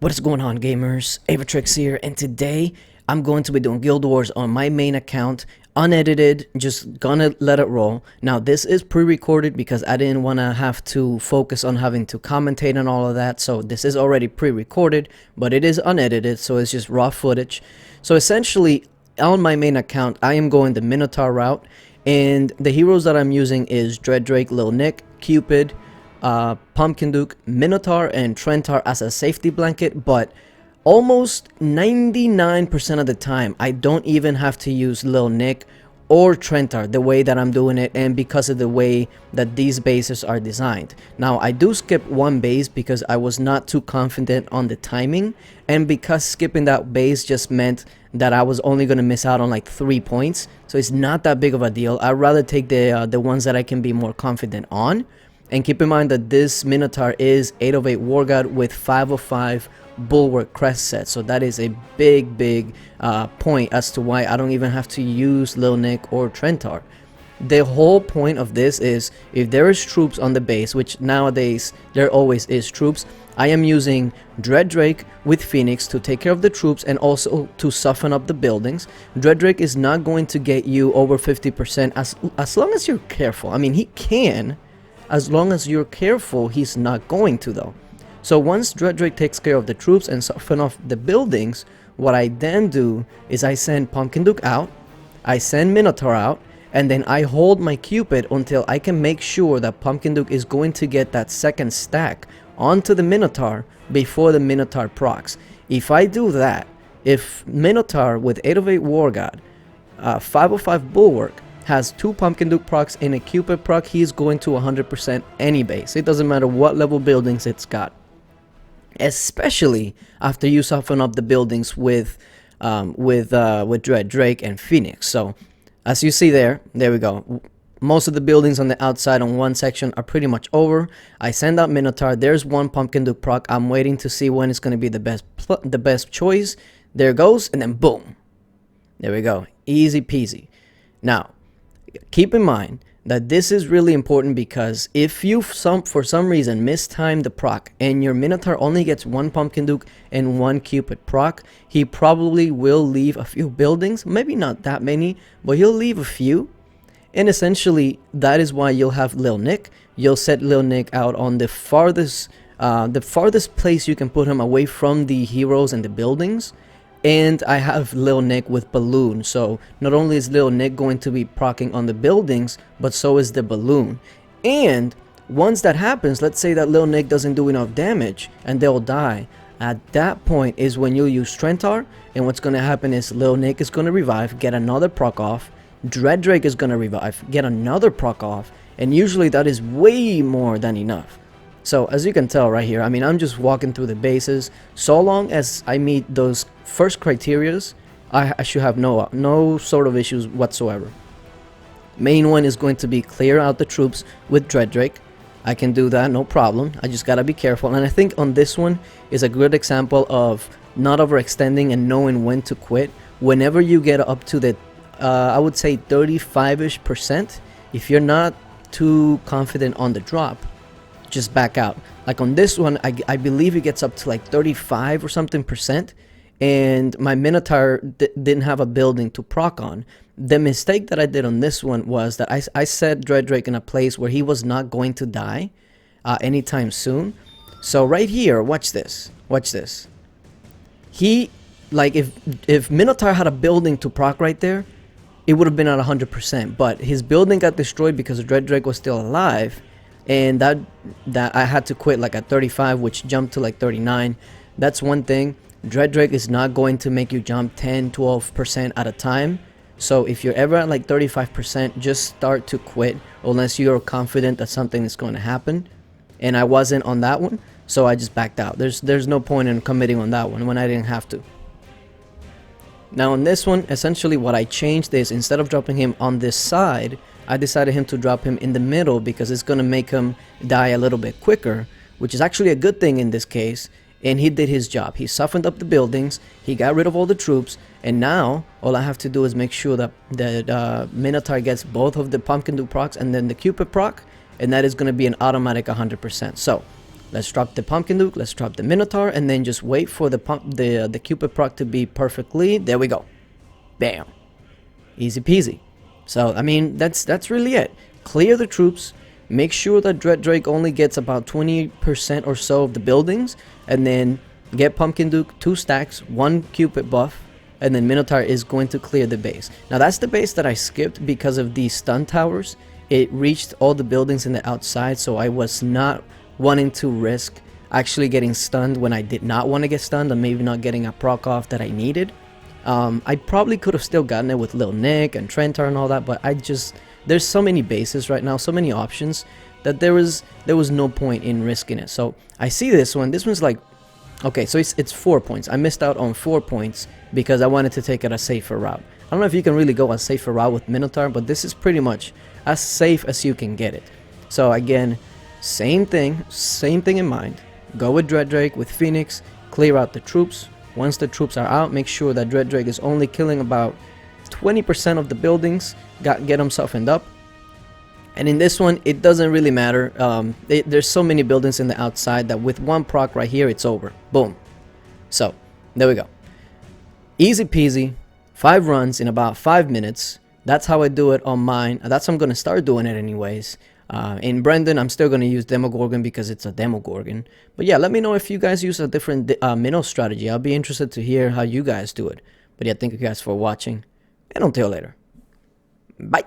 What is going on, gamers? Aevatrex here, and today I'm going to be doing Guild Wars on my main account, unedited, just gonna let it roll. Now this is pre-recorded because I didn't want to have to focus on having to commentate and all of that, so this is already pre-recorded, but it is unedited, so it's just raw footage. So essentially, on my main account, I am going the Minotaur route, and the heroes that I'm using is Drake, Lil Nick, Cupid, Pumpkin Duke, Minotaur, and Trentar as a safety blanket, but almost 99% of the time I don't even have to use Lil Nick or Trentar the way that I'm doing it, and because of the way that these bases are designed. Now I do skip one base because I was not too confident on the timing, and because skipping that base just meant that I was only going to miss out on like 3 points, so it's not that big of a deal. I'd rather take the ones that I can be more confident on. And keep in mind that this Minotaur is 8/8 War God with 5/5 Bulwark Crest set. So that is a big point as to why I don't even have to use Lil Nick or Trentar. The whole point of this is if there is troops on the base, which nowadays there always is troops, I am using Drake with Phoenix to take care of the troops and also to soften up the buildings. Drake is not going to get you over 50% as long as you're careful. I mean, he can. As long as you're careful, he's not going to though. So once Drake takes care of the troops and soften off the buildings, what I then do is I send Pumpkin Duke out, I send Minotaur out, and then I hold my Cupid until I can make sure that Pumpkin Duke is going to get that second stack onto the Minotaur before the Minotaur procs. If I do that, if Minotaur with 8/8 War God, 5/5 Bulwark, has 2 Pumpkin Duke procs and a Cupid proc, he's going to 100% any base. It doesn't matter what level buildings it's got. Especially after you soften up the buildings with Drake and Phoenix. So as you see there we go. Most of the buildings on the outside on one section are pretty much over. I send out Minotaur. There's one Pumpkin Duke proc. I'm waiting to see when it's going to be the best choice. There it goes, and then boom. There we go. Easy peasy. Now, keep in mind that this is really important because if you for some reason mistime the proc and your Minotaur only gets 1 Pumpkin Duke and 1 Cupid proc, he probably will leave a few buildings, maybe not that many, but he'll leave a few. And essentially that is why you'll have Lil Nick. You'll set Lil Nick out on the farthest place you can put him away from the heroes and the buildings. And I have Lil Nick with Balloon, so not only is Lil Nick going to be proccing on the buildings, but so is the Balloon. And once that happens, let's say that Lil Nick doesn't do enough damage and they'll die. At that point is when you'll use Trentar, and what's going to happen is Lil Nick is going to revive, get another proc off, Drake is going to revive, get another proc off, and usually that is way more than enough. So as you can tell right here, I mean, I'm just walking through the bases. So long as I meet those first criterias, I should have no sort of issues whatsoever. Main one is going to be clear out the troops with Drake. I can do that, no problem. I just gotta be careful. And I think on this one is a good example of not overextending and knowing when to quit. Whenever you get up to the, I would say 35-ish%, if you're not too confident on the drop, just back out. Like on this one, I believe it gets up to like 35 or something %, and my Minotaur didn't have a building to proc on. The mistake that I did on this one was that I set Drake in a place where he was not going to die anytime soon. So right here, watch this. He, like, if Minotaur had a building to proc right there, it would have been at 100%, but his building got destroyed because Drake was still alive. And that I had to quit like at 35, which jumped to like 39. That's one thing. Drake is not going to make you jump 10-12% at a time. So if you're ever at like 35%, just start to quit unless you're confident that something is going to happen. And I wasn't on that one, so I just backed out. There's no point in committing on that one when I didn't have to. Now on this one, essentially what I changed is instead of dropping him on this side, I decided to drop him in the middle because it's going to make him die a little bit quicker, which is actually a good thing in this case. And he did his job. He softened up the buildings, he got rid of all the troops, and now all I have to do is make sure that Minotaur gets both of the Pumpkin Duke procs and then the Cupid proc, and that is going to be an automatic 100%. So Let's drop the Pumpkin Duke, let's drop the Minotaur, and then just wait for the Cupid proc to be perfectly. There we go. Bam. Easy peasy. So, I mean, that's really it. Clear the troops. Make sure that Dread Drake only gets about 20% or so of the buildings, and then get Pumpkin Duke 2 stacks, 1 Cupid buff, and then Minotaur is going to clear the base. Now that's the base that I skipped because of these stun towers. It reached all the buildings in the outside, so I was not wanting to risk actually getting stunned when I did not want to get stunned, and maybe not getting a proc off that I needed. I probably could have still gotten it with Lil Nick and Trentar and all that, but there's so many bases right now, so many options, that there was no point in risking it. So I see this one's like, okay, so it's 4 points. I missed out on 4 points because I wanted to take it a safer route. I don't know if you can really go a safer route with Minotaur, but this is pretty much as safe as you can get it. So again, same thing in mind. Go with Dread Drake, with Phoenix, clear out the troops. Once the troops are out, make sure that Dread Drake is only killing about 20% of the buildings. Get him softened up. And in this one, it doesn't really matter. There's so many buildings in the outside that with 1 proc right here, it's over. Boom. So, there we go. Easy peasy. 5 runs in about 5 minutes. That's how I do it on mine. That's how I'm going to start doing it anyways. In Brendan, I'm still going to use Demogorgon because it's a Demogorgon. But yeah, let me know if you guys use a different Minnow strategy. I'll be interested to hear how you guys do it. But yeah, thank you guys for watching. And until later. Bye.